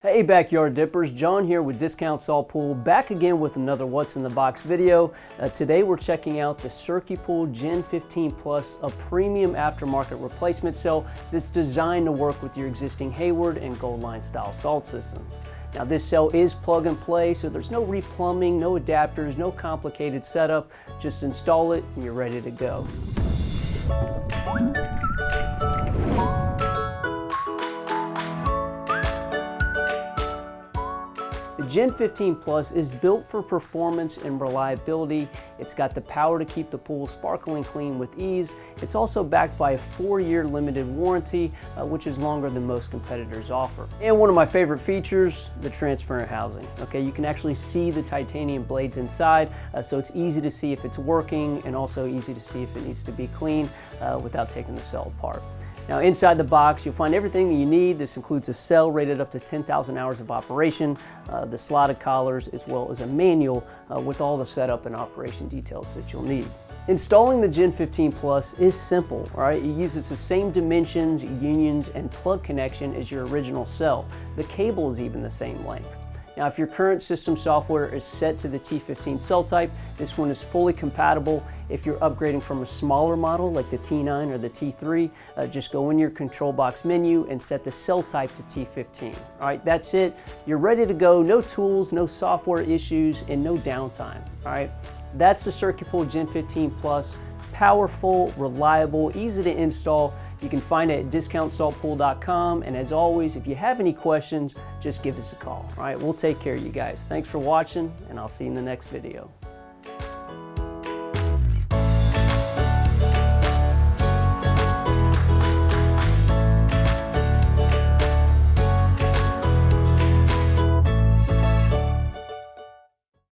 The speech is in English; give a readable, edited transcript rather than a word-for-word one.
Hey Backyard Dippers, John here with Discount CircuPool, back again with another What's in the Box video. Today we're checking out the CircuPool Gen15 Plus, a premium aftermarket replacement cell that's designed to work with your existing Hayward and Goldline style salt systems. Now this cell is plug and play, so there's no replumbing, no adapters, no complicated setup. Just install it and you're ready to go. The Gen15 Plus is built for performance and reliability. It's got the power to keep the pool sparkling clean with ease. It's also backed by a 4-year limited warranty, which is longer than most competitors offer. And one of my favorite features, the transparent housing. Okay, you can actually see the titanium blades inside, so it's easy to see if it's working and also easy to see if it needs to be cleaned without taking the cell apart. Now inside the box, you'll find everything that you need. This includes a cell rated up to 10,000 hours of operation, the slotted collars, as well as a manual with all the setup and operation details that you'll need. Installing the Gen15 Plus is simple, all right? It uses the same dimensions, unions, and plug connection as your original cell. The cable is even the same length. Now, if your current system software is set to the T15 cell type, this one is fully compatible. If you're upgrading from a smaller model like the T9 or the T3, just go in your control box menu and set the cell type to T15. All right, that's it. You're ready to go. No tools, no software issues, and no downtime. All right, that's the CircuPool Gen15 Plus. Powerful, reliable, easy to install. You can find it at discountcircupool.com, and as always, if you have any questions, just give us a call. All right, we'll take care of you guys. Thanks for watching, and I'll see you in the next video.